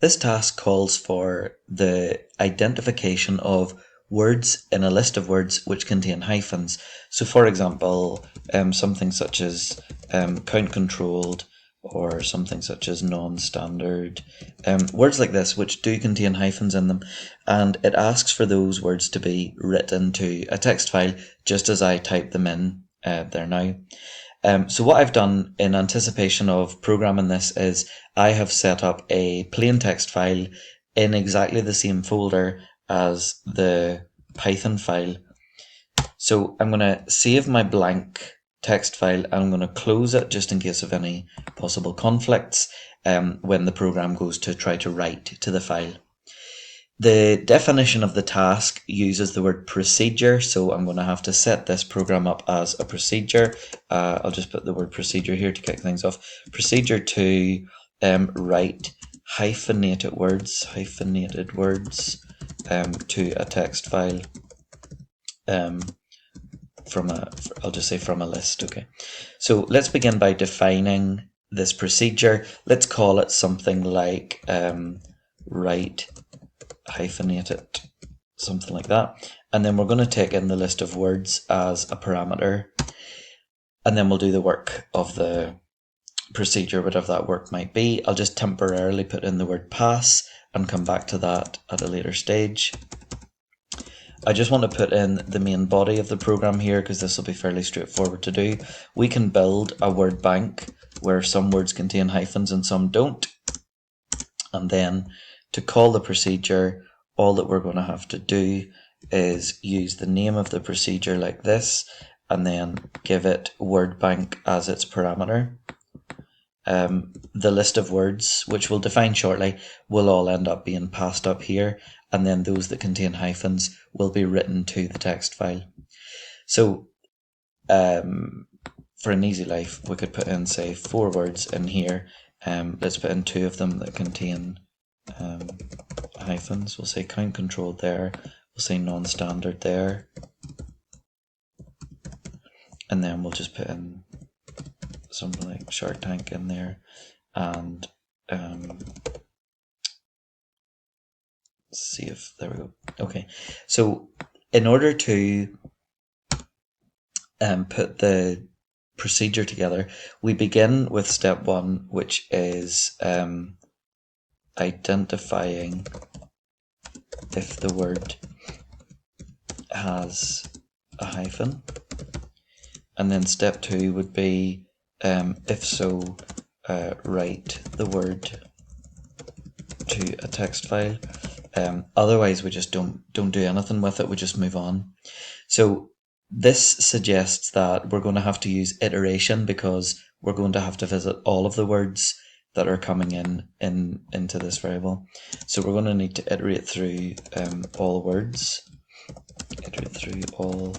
This task calls for the identification of words in a list of words which contain hyphens. So for example, something such as count controlled, or something such as non-standard, words like this which do contain hyphens in them, and it asks for those words to be written to a text file just as I type them in there now. So what I've done in anticipation of programming this is I have set up a plain text file in exactly the same folder as the Python file. So I'm going to save my blank text file and I'm going to close it just in case of any possible conflicts when the program goes to try to write to the file. The definition of the task uses the word procedure, so I'm going to have to set this program up as a procedure. I'll just put the word procedure here to kick things off. Procedure to write hyphenated words to a text file I'll just say from a list. Okay, so let's begin by defining this procedure. Let's call it something like write hyphenated, something like that, and then we're going to take in the list of words as a parameter, and then we'll do the work of the procedure, whatever that work might be. I'll just temporarily put in the word pass and come back to that at a later stage. I just want to put in the main body of the program here because this will be fairly straightforward to do. We can build a word bank where some words contain hyphens and some don't, and then to call the procedure, all that we're going to have to do is use the name of the procedure like this, and then give it word bank as its parameter. The list of words, which we'll define shortly, will all end up being passed up here, and then those that contain hyphens will be written to the text file. So for an easy life, we could put in, say, 4 words in here. Let's put in 2 of them that contain hyphens. We'll say count controlled there, we'll say non-standard there, and then we'll just put in something like Shark Tank in there, and see if, there we go. Okay, so in order to put the procedure together, we begin with step 1, which is identifying if the word has a hyphen, and then step 2 would be if so, write the word to a text file. Otherwise we just don't do anything with it, we just move on. So this suggests that we're going to have to use iteration because we're going to have to visit all of the words that are coming into this variable. So we're going to need to iterate through all words, iterate through all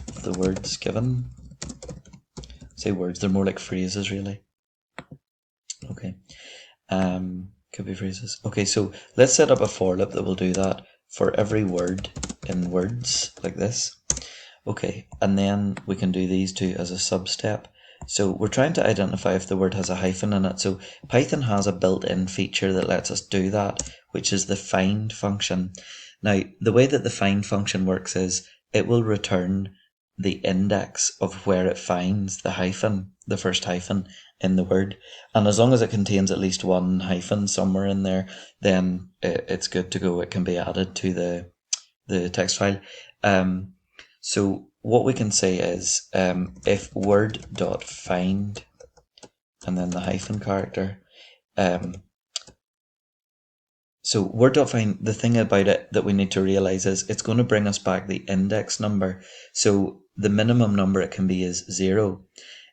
of the words given. Say words, they're more like phrases really. Okay, could be phrases. Okay, so let's set up a for loop that will do that for every word in words like this. Okay, and then we can do these 2 as a sub-step. So we're trying to identify if the word has a hyphen in it. So Python has a built-in feature that lets us do that, which is the find function. Now, the way that the find function works is it will return the index of where it finds the hyphen, the first hyphen in the word. And as long as it contains at least 1 hyphen somewhere in there, then it's good to go. It can be added to the text file. So what we can say is if word.find and then the hyphen character. So word.find, the thing about it that we need to realize is it's going to bring us back the index number. So the minimum number it can be is 0.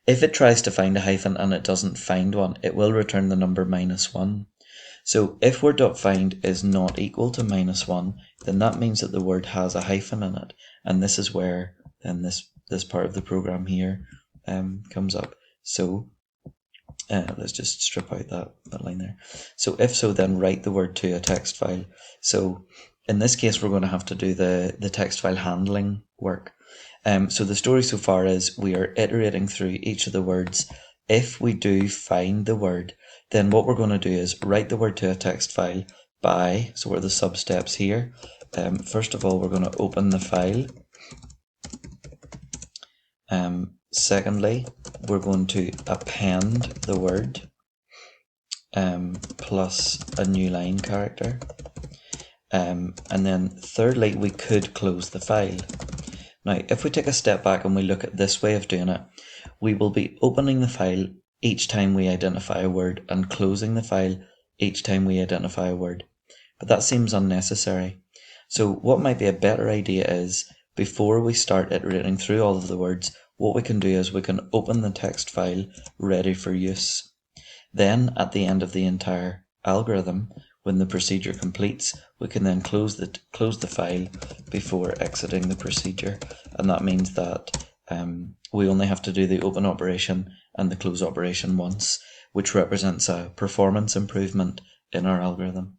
If it tries to find a hyphen and it doesn't find one, it will return the number -1. So if word.find is not equal to -1, then that means that the word has a hyphen in it. And this is where then this part of the program here comes up. So let's just strip out that line there. So if so, then write the word to a text file. So in this case, we're going to have to do the text file handling work. So the story so far is we are iterating through each of the words. If we do find the word, then what we're going to do is write the word to a text file by, so what are the sub steps here? First of all, we're going to open the file. Secondly, we're going to append the word plus a new line character. And then thirdly, we could close the file. Now, if we take a step back and we look at this way of doing it, we will be opening the file each time we identify a word and closing the file each time we identify a word. But that seems unnecessary. So what might be a better idea is, before we start iterating through all of the words, what we can do is we can open the text file ready for use. Then at the end of the entire algorithm, when the procedure completes, we can then close the file before exiting the procedure. And that means that we only have to do the open operation and the close operation once, which represents a performance improvement in our algorithm.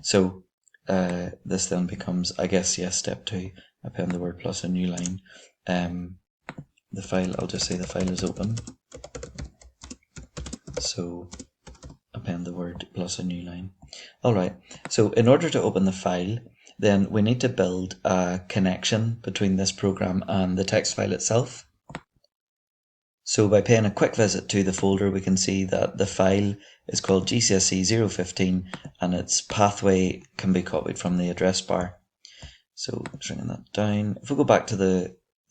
So this then becomes, I guess, yes, step 2, append the word plus a new line. The file, I'll just say the file is open. So append the word plus a new line. Alright, so in order to open the file, then we need to build a connection between this program and the text file itself. So by paying a quick visit to the folder, we can see that the file is called GCSE 015 and its pathway can be copied from the address bar. So shrinking that down. If we go back to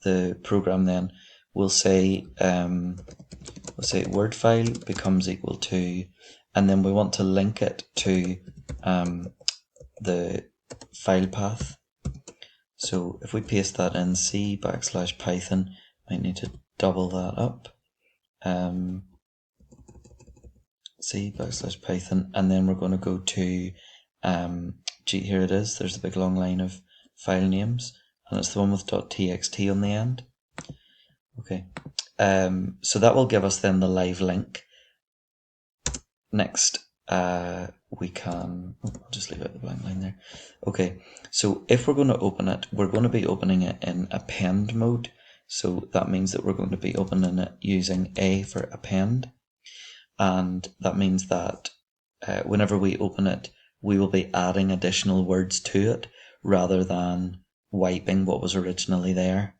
the program, then we'll say word file becomes equal to, and then we want to link it to the file path. So if we paste that in C/Python, might need to double that up. C/Python, and then we're going to go to here it is. There's the big long line of file names, and it's the one with .txt on the end. Okay, so that will give us then the live link. Next, we can, I'll just leave out the blank line there. Okay, so if we're going to open it, we're going to be opening it in append mode. So that means that we're going to be opening it using A for append. And that means that whenever we open it, we will be adding additional words to it rather than wiping what was originally there.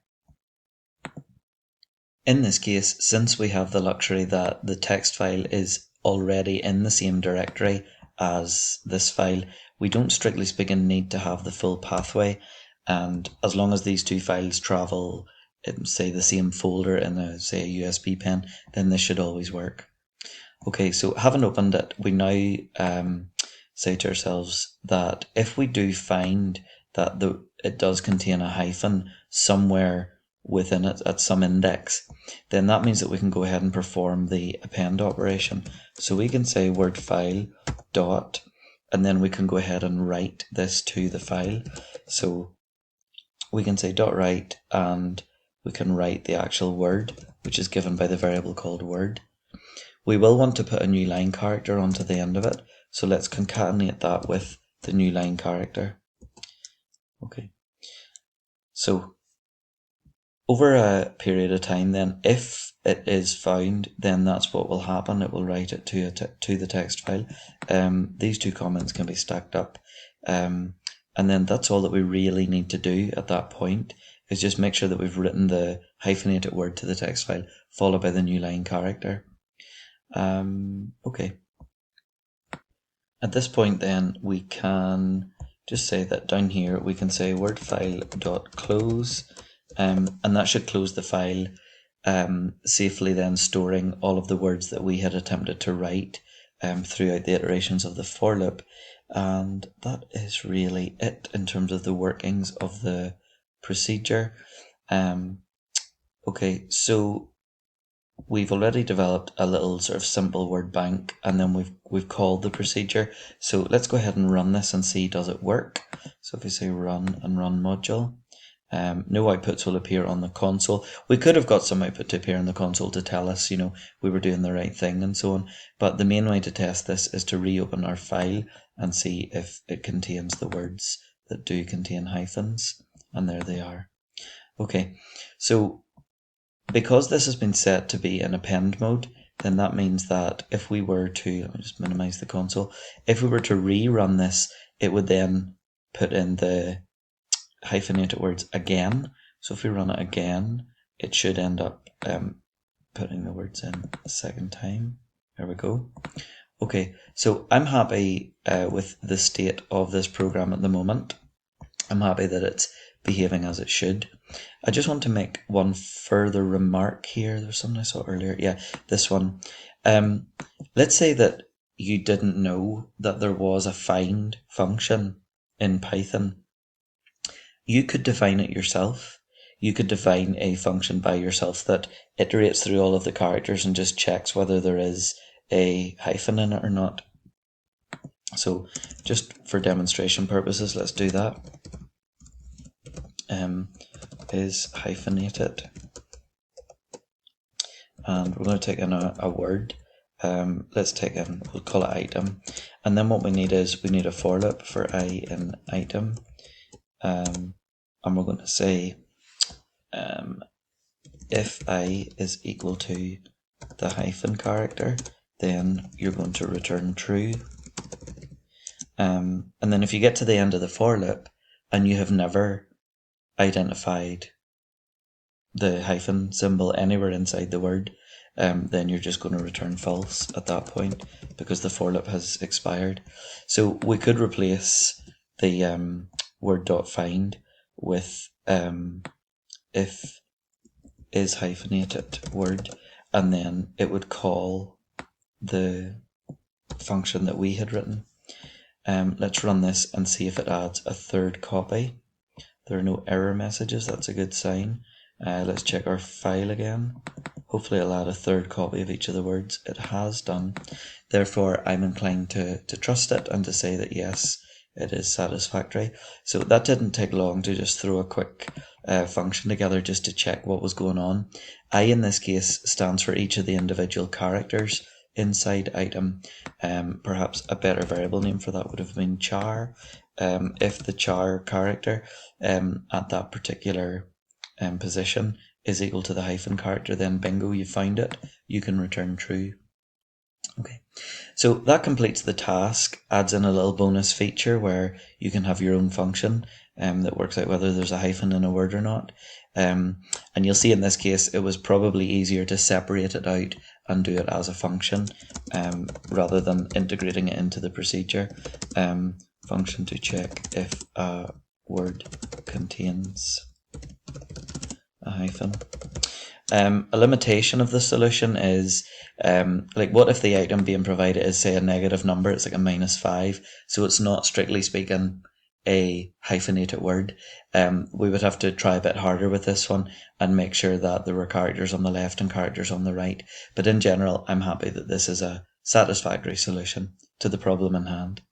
In this case, since we have the luxury that the text file is already in the same directory as this file, we don't strictly speaking need to have the full pathway, and as long as these two files travel in, say, the same folder in a USB pen, then this should always work. Okay, so having opened it, we now say to ourselves that if we do find that it does contain a hyphen somewhere within it at some index, then that means that we can go ahead and perform the append operation. So we can say word file dot, and then we can go ahead and write this to the file. So we can say dot write, and we can write the actual word, which is given by the variable called word. We will want to put a new line character onto the end of it, so let's concatenate that with the new line character. Okay, so over a period of time then, if it is found, then that's what will happen. It will write it to the text file. These two comments can be stacked up, and then that's all that we really need to do at that point, is just make sure that we've written the hyphenated word to the text file, followed by the new line character. Okay. At this point then, we can just say that down here we can say word file dot close, and that should close the file, safely then storing all of the words that we had attempted to write throughout the iterations of the for loop. And that is really it in terms of the workings of the procedure. Okay, so we've already developed a little sort of simple word bank, and then we've called the procedure. So let's go ahead and run this and see, does it work? So if we say run and run module, no outputs will appear on the console. We could have got some output to appear on the console to tell us, we were doing the right thing and so on. But the main way to test this is to reopen our file and see if it contains the words that do contain hyphens. And there they are. Okay, so because this has been set to be in append mode, then that means that if we were to, let me just minimize the console, if we were to rerun this, it would then put in the hyphenated words again. So if we run it again, it should end up putting the words in a second time. There we go. Okay, so I'm happy with the state of this program at the moment. I'm happy that it's behaving as it should. I just want to make one further remark here. There's something I saw earlier. Yeah, this one. Let's say that you didn't know that there was a find function in Python. You could define it yourself. You could define a function by yourself that iterates through all of the characters and just checks whether there is a hyphen in it or not. So just for demonstration purposes, let's do that. Is hyphenated, and we're going to take in a word. Let's take in, we'll call it item, and then what we need is we need a for loop for I in item, and we're going to say if I is equal to the hyphen character, then you're going to return true. And then if you get to the end of the for loop and you have never identified the hyphen symbol anywhere inside the word, then you're just going to return false at that point because the for loop has expired. So we could replace the word.find with if is hyphenated word, and then it would call the function that we had written. Let's run this and see if it adds a third copy. There are no error messages, that's a good sign. Let's check our file again. Hopefully it'll add a third copy of each of the words. It has done. Therefore, I'm inclined to trust it and to say that yes, it is satisfactory. So that didn't take long to just throw a quick function together just to check what was going on. I in this case stands for each of the individual characters inside item. Perhaps a better variable name for that would have been char. If the char character at that particular position is equal to the hyphen character, then bingo, you found it. You can return true. Okay, so that completes the task, adds in a little bonus feature where you can have your own function that works out whether there's a hyphen in a word or not. And you'll see in this case it was probably easier to separate it out and do it as a function rather than integrating it into the procedure. Function to check if a word contains a hyphen. A limitation of the solution is like what if the item being provided is say a negative number, it's like a -5, so it's not strictly speaking a hyphenated word. We would have to try a bit harder with this one and make sure that there were characters on the left and characters on the right, but in general I'm happy that this is a satisfactory solution to the problem in hand.